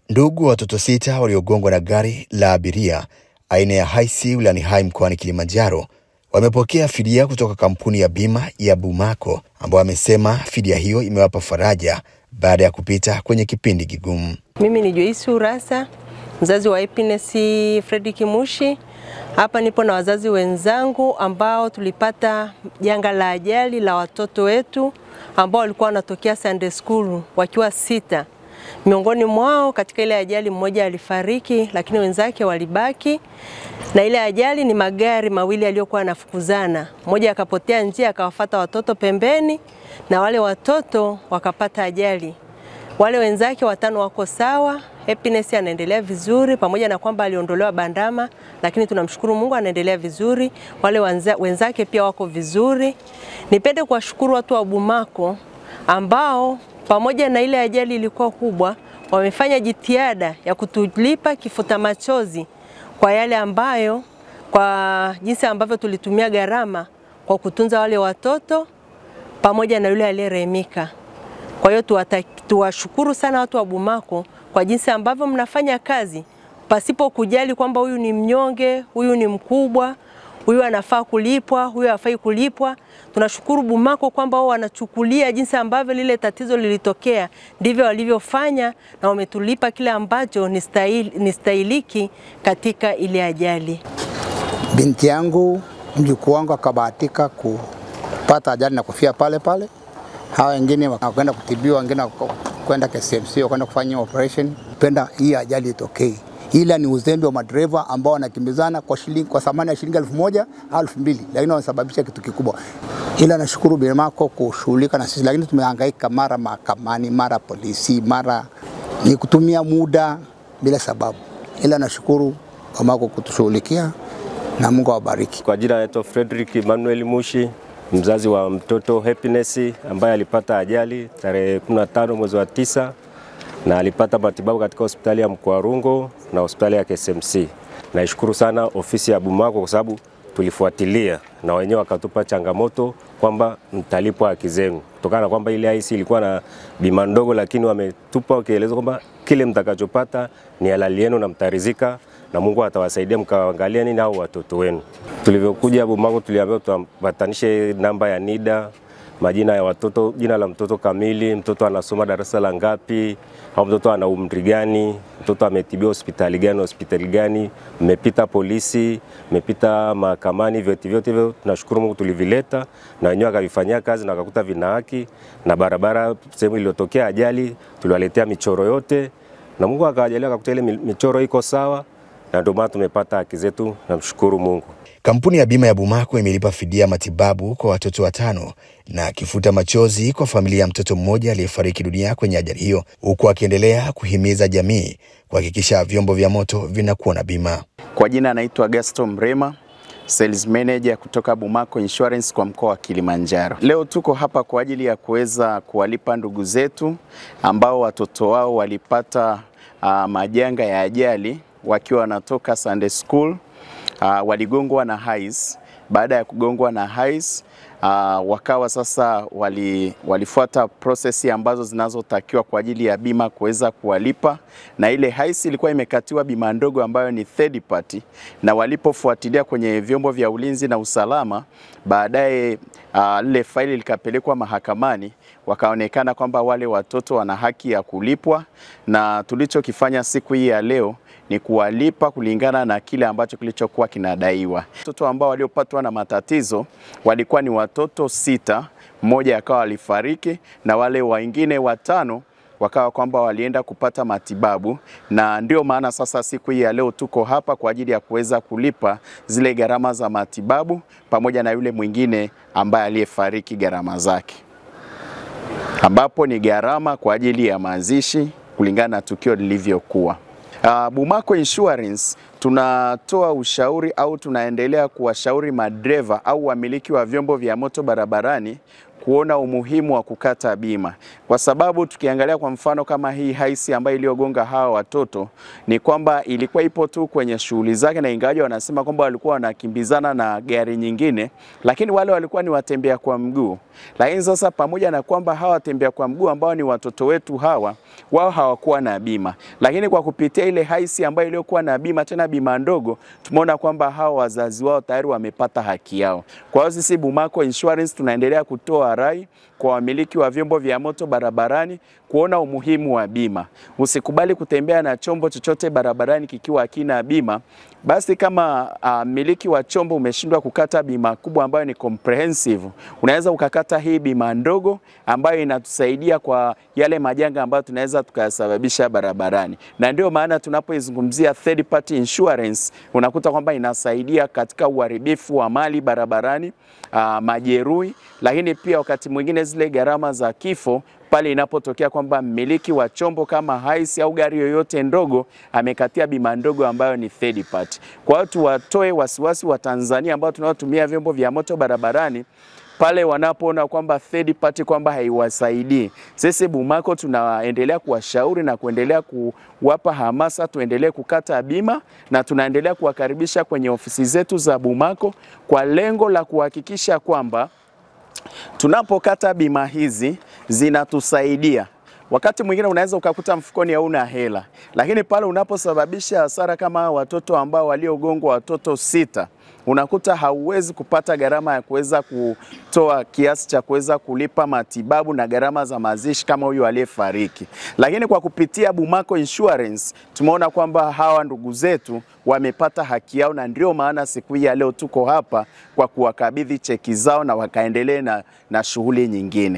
Ndugu watoto 6 waliogongwa na gari la abiria aina ya Hiace wilayani Hai mkoani Kilimanjaro wamepokea fidia kutoka kampuni ya bima ya Bumaco, ambao wamesema fidia hiyo imewapa faraja baada ya kupita kwenye kipindi kigumu. Mimi ni Joyce Urasa, mzazi wa Happiness Fredrick Mushi. Hapa nipo na wazazi wenzangu ambao tulipata janga la ajali la watoto wetu ambao walikuwa wanatokea Sunday School wakiwa 6. Miongoni mwao katika ile ajali mmoja alifariki, lakini wenzake walibaki. Na ile ajali ni magari mawili yaliyokuwa yanafukuzana. Mmoja akapotea njia akawafuata watoto pembeni na wale watoto wakapata ajali. Wale wenzake 5 wako sawa. Happiness anaendelea vizuri pamoja na kwamba aliondolewa bandama, lakini tunamshukuru Mungu anaendelea vizuri. Wale wenzake pia wako vizuri. Nipende kuwashukuru watu wa Bumaco ambao pamoja na ile ajali ilikuwa kubwa, wamefanya jitihada ya kutulipa kifuta machozi kwa yale ambayo, kwa jinsi ambavyo tulitumia gharama kwa kutunza wale watoto pamoja na yule aliyeremika. Kwa hiyo tuwashukuru sana watu wa Bumaco kwa jinsi ambavyo mnafanya kazi pasipo kujali kwamba huyu ni mnyonge, huyu ni mkubwa, huyu anafaa kulipwa, huyu hafai kulipwa. Tunashukuru Bumaco kwamba wao wanachukulia jinsi ambavyo lile tatizo lilitokea ndivyo walivyofanya, na wametulipa kile ambacho ni stahiliki katika ile ajali. Binti yangu, mjukuu wangu akabahatika kupata ajali na kufia pale pale. Hawa wengine wakaenda kutibiwa, wengine kwenda KCMC, wakaenda kufanya operation. Penda hii ajali itokee. Ila ni uzembe wa madereva ambao wanakimbizana kwa thamani ya shilingi 1,000 au 2,000, lakini wanasababisha kitu kikubwa. Ila nashukuru Bumaco kushughulika na sisi, lakini tumehangaika mara mahakamani, mara polisi, mara ni kutumia muda bila sababu. Ila nashukuru Bumaco kutushughulikia na Mungu awabariki. Kwa jina naitwa Fredrick Emmanuel Mushi, mzazi wa mtoto Happiness ambaye alipata ajali tarehe 15 mwezi wa 9 na alipata matibabu katika hospitali ya Mkwarungo na hospitali ya KCMC. Naishukuru sana ofisi ya Bumaco kwa sababu tulifuatilia na wenyewe wakatupa changamoto kwamba mtalipwa haki zenu. Kutokana na kwamba ile Hiace ilikuwa na bima ndogo, lakini wametupa wakieleza kwamba kile mtakachopata ni halali yenu na mtarizika na Mungu atawasaidia mkaangalia nini hao watoto wenu. Tulivyokuja Bumaco tuliambiwa tuambatanishe namba ya NIDA, majina ya watoto, jina la mtoto kamili, mtoto anasoma darasa la ngapi, au mtoto ana umri gani, mtoto ametibiwa hospitali gani, mmepita polisi, mmepita mahakamani, vyote hivyo tunashukuru Mungu tulivileta na wenyewe akavifanyia kazi na wakakuta vina haki. Na barabara sehemu iliyotokea ajali tuliwaletea michoro yote na Mungu akajalia akakuta ile michoro iko sawa, na ndio maana tumepata haki zetu, namshukuru Mungu. Kampuni ya bima ya Bumaco imelipa fidia matibabu kwa watoto 5 na kifuta machozi kwa familia ya mtoto mmoja aliyefariki dunia kwenye ajali hiyo, huku akiendelea kuhimiza jamii kuhakikisha vyombo vya moto vinakuwa na bima. Kwa jina naitwa Gaston Mrema, Sales Manager kutoka Bumaco Insurance kwa mkoa wa Kilimanjaro. Leo tuko hapa kwa ajili ya kuweza kuwalipa ndugu zetu ambao watoto wao walipata majanga ya ajali wakiwa wanatoka Sunday School. Waligongwa na Hiace. Baada ya kugongwa na Hiace, wakawa sasa walifuata prosesi ambazo zinazotakiwa kwa ajili ya bima kuweza kuwalipa, na ile Hiace ilikuwa imekatiwa bima ndogo ambayo ni third party, na walipofuatilia kwenye vyombo vya ulinzi na usalama, baadaye lile faili likapelekwa mahakamani, wakaonekana kwamba wale watoto wana haki ya kulipwa, na tulichokifanya siku hii ya leo ni kuwalipa kulingana na kile ambacho kilichokuwa kinadaiwa. Watoto ambao waliopatwa na matatizo walikuwa ni watoto 6, mmoja akawa alifariki na wale wengine 5 wakawa kwamba walienda kupata matibabu, na ndio maana sasa siku hii ya leo tuko hapa kwa ajili ya kuweza kulipa zile gharama za matibabu pamoja na yule mwingine ambaye aliyefariki gharama zake, ambapo ni gharama kwa ajili ya mazishi kulingana na tukio lilivyokuwa. Bumaco Insurance tunatoa ushauri au tunaendelea kuwashauri madereva au wamiliki wa vyombo vya moto barabarani kuona umuhimu wa kukata bima, kwa sababu tukiangalia kwa mfano kama hii haisi ambayo iliyogonga hawa watoto ni kwamba ilikuwa ipo tu kwenye shughuli zake, na ingawaje wanasema kwamba walikuwa wanakimbizana na gari nyingine, lakini wale walikuwa ni watembea kwa mguu. Lakini sasa pamoja na kwamba hawa watembea kwa mguu ambao ni watoto wetu hawa, wao hawakuwa na bima, lakini kwa kupitia ile haisi ambayo iliyokuwa na bima, tena bima ndogo, tumeona kwamba hawa wazazi wao tayari wamepata haki yao. Kwa hiyo sisi Bumaco Insurance tunaendelea kutoa rai kwa wamiliki wa vyombo vya moto barabarani kuona umuhimu wa bima. Usikubali kutembea na chombo chochote barabarani kikiwa hakina bima. Basi kama miliki wa chombo umeshindwa kukata bima kubwa ambayo ni comprehensive, unaweza ukakata hii bima ndogo ambayo inatusaidia kwa yale majanga ambayo tunaweza tukayasababisha barabarani. Na ndio maana tunapoizungumzia third party insurance, unakuta kwamba inasaidia katika uharibifu wa mali barabarani, majeruhi, lakini pia wakati mwingine zile gharama za kifo pale inapotokea kwamba mmiliki wa chombo kama haisi au gari yoyote ndogo amekatia bima ndogo ambayo ni third party. Kwa hiyo tuwatoe wasiwasi wa Tanzania ambao tunaotumia vyombo vya moto barabarani pale wanapoona kwamba third party kwamba haiwasaidii. Sisi Bumaco tunaendelea kuwashauri na kuendelea kuwapa hamasa tuendelee kukata bima, na tunaendelea kuwakaribisha kwenye ofisi zetu za Bumaco kwa lengo la kuhakikisha kwamba tunapokata bima hizi zinatusaidia. Wakati mwingine unaweza ukakuta mfukoni hauna hela, lakini pale unaposababisha hasara kama watoto ambao waliogongwa watoto 6, unakuta hauwezi kupata gharama ya kuweza kutoa kiasi cha kuweza kulipa matibabu na gharama za mazishi kama huyu aliyefariki. Lakini kwa kupitia Bumaco Insurance tumeona kwamba hawa ndugu zetu wamepata haki yao, na ndio maana siku hii ya leo tuko hapa kwa kuwakabidhi cheki zao na wakaendelee na shughuli nyingine.